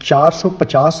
450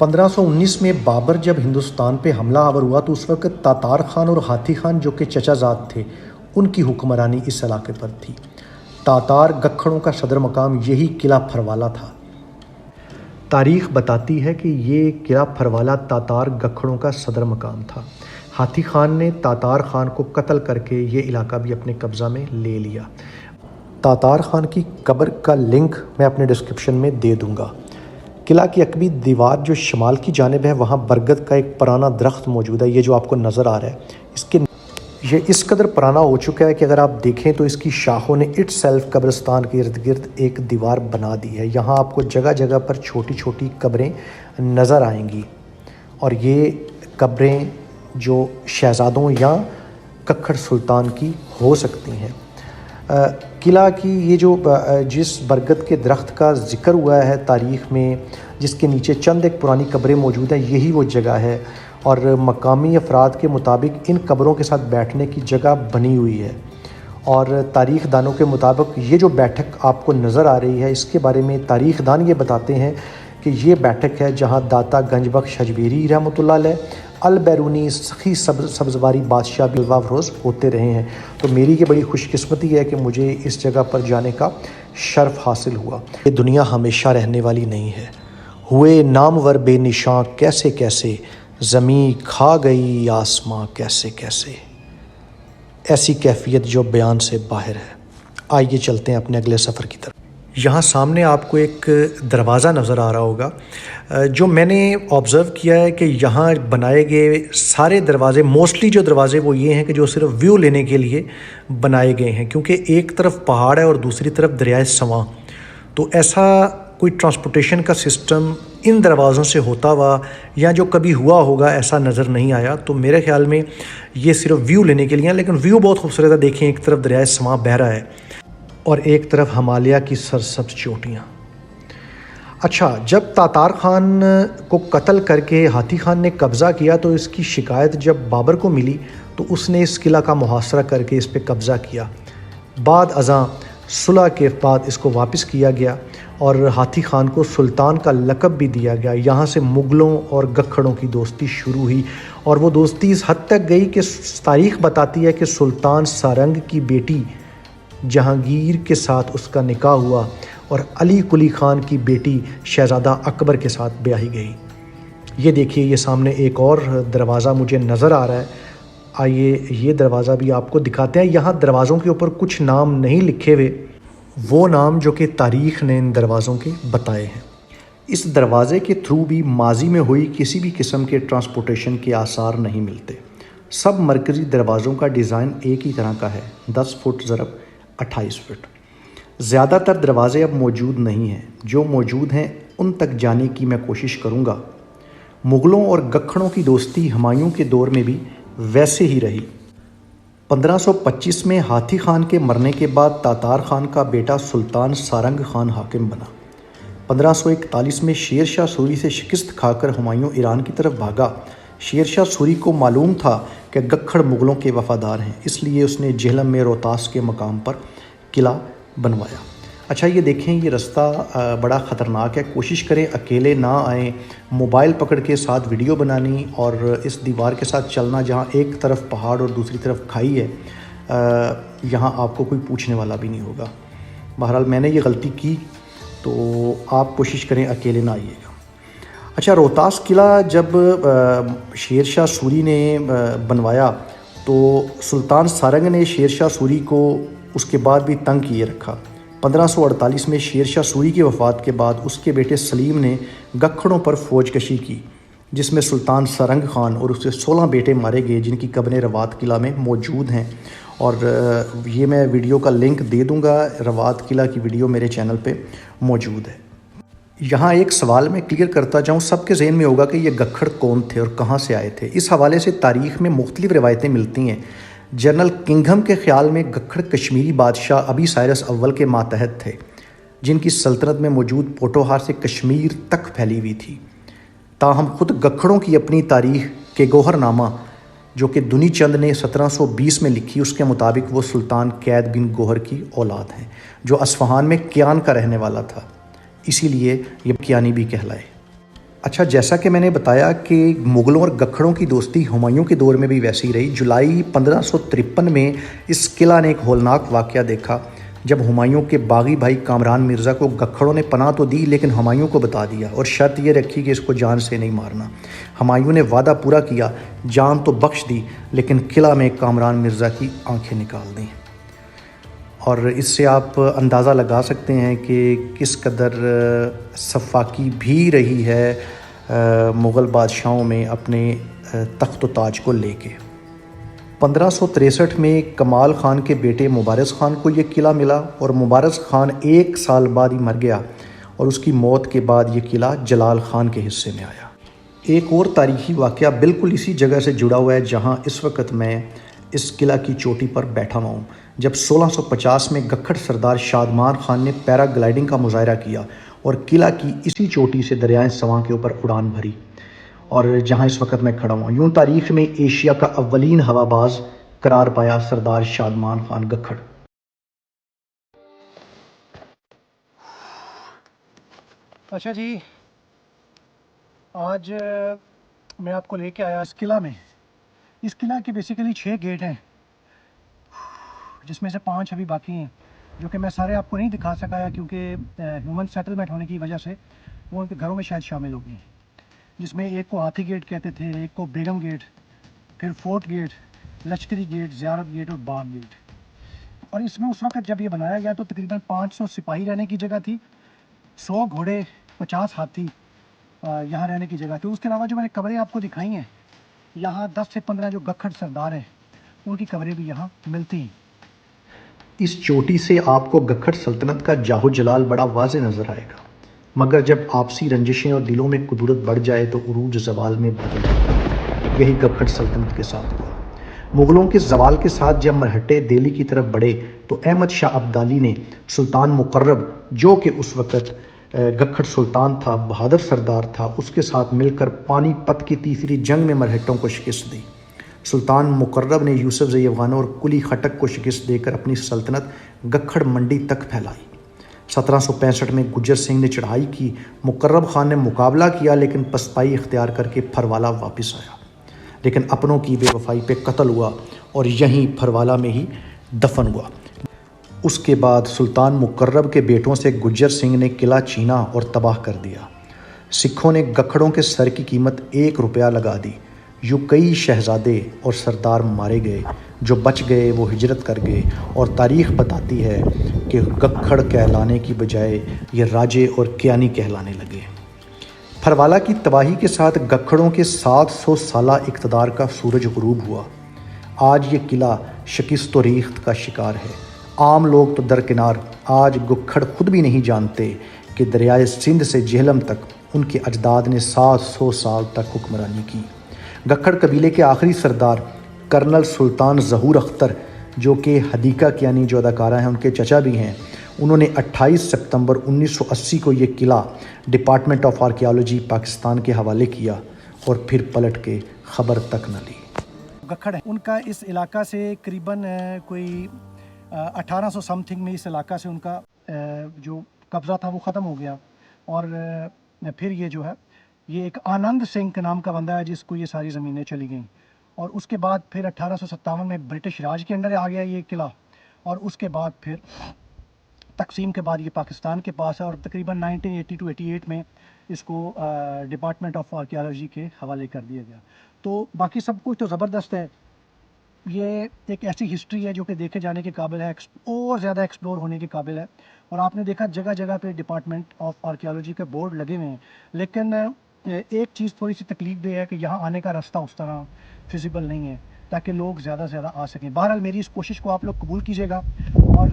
1519 میں بابر جب ہندوستان پہ حملہ آور ہوا تو اس وقت تاتار خان اور ہاتھی خان جو کہ چچا زاد تھے ان کی حکمرانی اس علاقے پر تھی۔ تاتار گکھڑوں کا صدر مقام یہی قلعہ پھروالا تھا۔ تاریخ بتاتی ہے کہ یہ قلعہ پھروالا تاتار گکھڑوں کا صدر مقام تھا۔ ہاتھی خان نے تاتار خان کو قتل کر کے یہ علاقہ بھی اپنے قبضہ میں لے لیا۔ تاتار خان کی قبر کا لنک میں اپنے ڈسکرپشن میں دے دوں گا۔ قلعہ کی عقبی دیوار جو شمال کی جانب ہے وہاں برگد کا ایک پرانا درخت موجود ہے، یہ جو آپ کو نظر آ رہا ہے یہ اس قدر پرانا ہو چکا ہے کہ اگر آپ دیکھیں تو اس کی شاخوں نے اٹ سیلف قبرستان کے ارد گرد ایک دیوار بنا دی ہے۔ یہاں آپ کو جگہ جگہ پر چھوٹی چھوٹی قبریں نظر آئیں گی، اور یہ قبریں جو شہزادوں یا ککھڑ سلطان کی ہو سکتی ہیں۔ قلعہ کی یہ جو جس برگد کے درخت کا ذکر ہوا ہے تاریخ میں، جس کے نیچے چند ایک پرانی قبریں موجود ہیں، یہی وہ جگہ ہے، اور مقامی افراد کے مطابق ان قبروں کے ساتھ بیٹھنے کی جگہ بنی ہوئی ہے۔ اور تاریخ دانوں کے مطابق یہ جو بیٹھک آپ کو نظر آ رہی ہے، اس کے بارے میں تاریخ دان یہ بتاتے ہیں کہ یہ بیٹھک ہے جہاں داتا گنج بخش حجویری رحمۃ اللہ علیہ، البیرونی سخی سبزواری بادشاہ بھی الوا افروز ہوتے رہے ہیں۔ تو میری یہ بڑی خوش قسمتی ہے کہ مجھے اس جگہ پر جانے کا شرف حاصل ہوا۔ یہ دنیا ہمیشہ رہنے والی نہیں ہے، ہوئے نامور بے نشاں کیسے کیسے، زمیں کھا گئی آسماں کیسے کیسے، ایسی کیفیت جو بیان سے باہر ہے۔ آئیے چلتے ہیں اپنے اگلے سفر کی طرف۔ یہاں سامنے آپ کو ایک دروازہ نظر آ رہا ہوگا، جو میں نے آبزرو کیا ہے کہ یہاں بنائے گئے سارے دروازے، موسٹلی جو دروازے وہ یہ ہیں کہ جو صرف ویو لینے کے لیے بنائے گئے ہیں، کیونکہ ایک طرف پہاڑ ہے اور دوسری طرف دریائے سواں، تو ایسا کوئی ٹرانسپورٹیشن کا سسٹم ان دروازوں سے ہوتا ہوا یا جو کبھی ہوا ہوگا ایسا نظر نہیں آیا۔ تو میرے خیال میں یہ صرف ویو لینے کے لیے ہیں، لیکن ویو بہت خوبصورت ہے۔ دیکھیں ایک طرف دریائے سواں بہہ رہا ہے اور ایک طرف ہمالیہ کی سرسبز چوٹیاں۔ اچھا، جب تاتار خان کو قتل کر کے ہاتھی خان نے قبضہ کیا تو اس کی شکایت جب بابر کو ملی تو اس نے اس قلعہ کا محاصرہ کر کے اس پہ قبضہ کیا۔ بعد ازاں صلح کے بعد اس کو واپس کیا گیا اور ہاتھی خان کو سلطان کا لقب بھی دیا گیا۔ یہاں سے مغلوں اور گکھڑوں کی دوستی شروع ہوئی، اور وہ دوستی اس حد تک گئی کہ تاریخ بتاتی ہے کہ سلطان سارنگ کی بیٹی جہانگیر کے ساتھ اس کا نکاح ہوا اور علی قلی خان کی بیٹی شہزادہ اکبر کے ساتھ بیاہی گئی۔ یہ دیکھیے، یہ سامنے ایک اور دروازہ مجھے نظر آ رہا ہے، آئیے یہ دروازہ بھی آپ کو دکھاتے ہیں۔ یہاں دروازوں کے اوپر کچھ نام نہیں لکھے ہوئے، وہ نام جو کہ تاریخ نے ان دروازوں کے بتائے ہیں۔ اس دروازے کے تھرو بھی ماضی میں ہوئی کسی بھی قسم کے ٹرانسپورٹیشن کے آثار نہیں ملتے۔ سب مرکزی دروازوں کا ڈیزائن ایک ہی طرح کا ہے، 10 فٹ ضرب 28 فٹ۔ زیادہ تر دروازے اب موجود نہیں ہیں، جو موجود ہیں ان تک جانے کی میں کوشش کروں گا۔ مغلوں اور گکھڑوں کی دوستی ہمایوں کے دور میں بھی ویسے ہی رہی۔ 1525 میں ہاتھی خان کے مرنے کے بعد تاتار خان کا بیٹا سلطان سارنگ خان حاکم بنا۔ 1541 میں شیر شاہ سوری سے شکست کھا کر ہمایوں ایران کی طرف بھاگا۔ شیر شاہ سوری کو معلوم تھا کہ گکھڑ مغلوں کے وفادار ہیں، اس لیے اس نے جہلم میں روہتاس کے مقام پر قلعہ بنوایا۔ اچھا، یہ دیکھیں، یہ رستہ بڑا خطرناک ہے، کوشش کریں اکیلے نہ آئیں۔ موبائل پکڑ کے ساتھ ویڈیو بنانی اور اس دیوار کے ساتھ چلنا جہاں ایک طرف پہاڑ اور دوسری طرف کھائی ہے، یہاں آپ کو کوئی پوچھنے والا بھی نہیں ہوگا۔ بہرحال میں نے یہ غلطی کی، تو آپ کوشش کریں اکیلے نہ آئیے گا۔ اچھا، روہتاس قلعہ جب شیر شاہ سوری نے بنوایا تو سلطان سارنگ نے شیر شاہ سوری کو اس کے بعد بھی تنگ کیے رکھا۔ 1548 میں شیر شاہ سوری کی وفات کے بعد اس کے بیٹے سلیم نے گکھڑوں پر فوج کشی کی، جس میں سلطان سارنگ خان اور اس کے 16 بیٹے مارے گئے، جن کی قبریں روات قلعہ میں موجود ہیں۔ اور یہ میں ویڈیو کا لنک دے دوں گا، روات قلعہ کی ویڈیو میرے چینل پہ موجود ہے۔ یہاں ایک سوال میں کلیئر کرتا جاؤں، سب کے ذہن میں ہوگا کہ یہ گکھڑ کون تھے اور کہاں سے آئے تھے۔ اس حوالے سے تاریخ میں مختلف روایتیں ملتی ہیں۔ جنرل کنگھم کے خیال میں گکھڑ کشمیری بادشاہ ابی سائرس اول کے ماتحت تھے، جن کی سلطنت میں موجود پوٹوہار سے کشمیر تک پھیلی ہوئی تھی۔ تاہم خود گکھڑوں کی اپنی تاریخ کے گوہر نامہ جو کہ دنی چند نے 1720 میں لکھی، اس کے مطابق وہ سلطان قید بن گوہر کی اولاد ہیں، جو اصفہان میں کیان کا رہنے والا تھا، اسی لیے یہ کیانی بھی کہلائے۔ اچھا، جیسا کہ میں نے بتایا کہ مغلوں اور گکھڑوں کی دوستی ہمایوں کے دور میں بھی ویسی رہی۔ جولائی 1553 میں اس قلعہ نے ایک ہولناک واقعہ دیکھا جب ہمایوں کے باغی بھائی کامران مرزا کو گکھڑوں نے پناہ تو دی لیکن ہمایوں کو بتا دیا اور شرط یہ رکھی کہ اس کو جان سے نہیں مارنا۔ ہمایوں نے وعدہ پورا کیا، جان تو بخش دی لیکن قلعہ میں کامران مرزا کی آنکھیں نکال دیں۔ اور اس سے آپ اندازہ لگا سکتے ہیں کہ کس قدر سفاکی بھی رہی ہے مغل بادشاہوں میں اپنے تخت و تاج کو لے کے۔ 1563 میں کمال خان کے بیٹے مبارز خان کو یہ قلعہ ملا اور مبارز خان 1 سال بعد ہی مر گیا اور اس کی موت کے بعد یہ قلعہ جلال خان کے حصے میں آیا۔ ایک اور تاریخی واقعہ بالکل اسی جگہ سے جڑا ہوا ہے جہاں اس وقت میں اس قلعہ کی چوٹی پر بیٹھا ہوا ہوں۔ جب 1650 میں گکھڑ سردار شادمان خان نے پیرا گلائیڈنگ کا مظاہرہ کیا اور قلعہ کی اسی چوٹی سے دریائے سواں کے اوپر اڑان بھری، اور جہاں اس وقت میں کھڑا ہوں، یوں تاریخ میں ایشیا کا اولین ہوا باز قرار پایا سردار شادمان خان گکھڑ۔ اچھا جی، آج میں آپ کو لے کے آیا اس قلعہ میں۔ اس قلعہ کے بیسیکلی 6 گیٹ ہیں جس میں سے 5 ابھی باقی ہیں، جو کہ میں سارے آپ کو نہیں دکھا سکایا کیونکہ ہیومن سیٹلمنٹ ہونے کی وجہ سے وہ ان کے گھروں میں شاید شامل ہو گئی، جس میں ایک کو ہاتھی گیٹ کہتے تھے، ایک کو بیگم گیٹ، پھر فورٹ گیٹ، لشکری گیٹ، زیارت گیٹ اور باغ گیٹ۔ اور اس میں اس وقت جب یہ بنایا گیا تو تقریباً 500 سپاہی رہنے کی جگہ تھی، 100 گھوڑے، 50 ہاتھی یہاں رہنے کی جگہ تھی۔ اس کے علاوہ جو میں نے قبریں آپ کو دکھائی ہیں، یہاں 10 سے 15 جو گکھڑ سردار ہیں ان کی قبریں بھی یہاں ملتی ہیں۔ اس چوٹی سے آپ کو گکھڑ سلطنت کا جاہو جلال بڑا واضح نظر آئے گا، مگر جب آپسی رنجشیں اور دلوں میں کدورت بڑھ جائے تو عروج زوال میں بدل جاتا ہے۔ یہی گکھڑ سلطنت کے ساتھ ہوا۔ مغلوں کے زوال کے ساتھ جب مرہٹے دہلی کی طرف بڑھے تو احمد شاہ ابدالی نے سلطان مقرب، جو کہ اس وقت گکھڑ سلطان تھا، بہادر سردار تھا، اس کے ساتھ مل کر پانی پت کی تیسری جنگ میں مرہٹوں کو شکست دی۔ سلطان مقرب نے یوسف زئی افغانوں اور قلی خٹک کو شکست دے کر اپنی سلطنت گکھڑ منڈی تک پھیلائی۔ 1765 میں گجر سنگھ نے چڑھائی کی، مقرب خان نے مقابلہ کیا لیکن پسپائی اختیار کر کے پھروالا واپس آیا، لیکن اپنوں کی بے وفائی پہ قتل ہوا اور یہیں پھروالا میں ہی دفن ہوا۔ اس کے بعد سلطان مقرب کے بیٹوں سے گجر سنگھ نے قلعہ چھینا اور تباہ کر دیا۔ سکھوں نے گکھڑوں کے سر کی قیمت 1 روپیہ لگا دی۔ یوں کئی شہزادے اور سردار مارے گئے، جو بچ گئے وہ ہجرت کر گئے، اور تاریخ بتاتی ہے کہ گکھڑ کہلانے کی بجائے یہ راجے اور کیانی کہلانے لگے۔ پھروالا کی تباہی کے ساتھ گکھڑوں کے 700 سالہ اقتدار کا سورج غروب ہوا۔ آج یہ قلعہ شکست و ریخت کا شکار ہے۔ عام لوگ تو درکنار، آج گکھڑ خود بھی نہیں جانتے کہ دریائے سندھ سے جہلم تک ان کے اجداد نے 700 سال تک حکمرانی کی۔ گکھڑ قبیلے کے آخری سردار کرنل سلطان ظہور اختر، جو کہ حدیقہ کیانی جو اداکارہ ہیں ان کے چچا بھی ہیں، انہوں نے 28 ستمبر 1980 کو یہ قلعہ ڈپارٹمنٹ آف آرکیالوجی پاکستان کے حوالے کیا اور پھر پلٹ کے خبر تک نہ لی۔ گکھڑ ان کا اس علاقہ سے قریباً کوئی 1800 سم تھنگ میں اس علاقہ سے ان کا جو قبضہ تھا وہ ختم ہو گیا، اور پھر یہ جو ہے یہ ایک آنند سنگھ کے نام کا بندہ ہے جس کو یہ ساری زمینیں چلی گئیں، اور اس کے بعد پھر 1857 میں برٹش راج کے اندر آ گیا یہ قلعہ، اور اس کے بعد پھر تقسیم کے بعد یہ پاکستان کے پاس ہے، اور تقریباً 1980-88 میں اس کو ڈپارٹمنٹ آف آرکیالوجی کے حوالے کر دیا گیا۔ تو باقی سب کچھ تو زبردست ہے، یہ ایک ایسی ہسٹری ہے جو کہ دیکھے جانے کے قابل ہے اور زیادہ ایکسپلور ہونے کے قابل ہے، اور آپ نے دیکھا جگہ جگہ پہ ڈپارٹمنٹ آف آرکیالوجی کے بورڈ لگے ہوئے ہیں، لیکن ایک چیز تھوڑی سی تکلیف دہ ہے کہ یہاں آنے کا راستہ اس طرح فیزیبل نہیں ہے تاکہ لوگ زیادہ سے زیادہ آ سکیں۔ بہرحال میری اس کوشش کو آپ لوگ قبول کیجیے گا، اور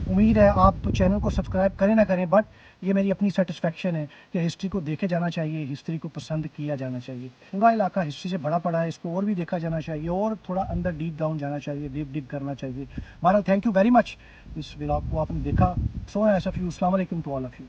امید ہے آپ چینل کو سبسکرائب کریں نہ کریں، بٹ یہ میری اپنی سیٹسفیکشن ہے کہ ہسٹری کو دیکھے جانا چاہیے، ہسٹری کو پسند کیا جانا چاہیے۔ پورا علاقہ ہسٹری سے بڑا پڑا ہے، اس کو اور بھی دیکھا جانا چاہیے اور تھوڑا اندر ڈیپ ڈاؤن جانا چاہیے، ڈیپ ڈیپ کرنا چاہیے۔ بہرحال تھینک یو ویری مچ، اس ولاگ کو آپ نے دیکھا۔ سو نائس آف یو، السلام علیکم ٹو آل آف یو۔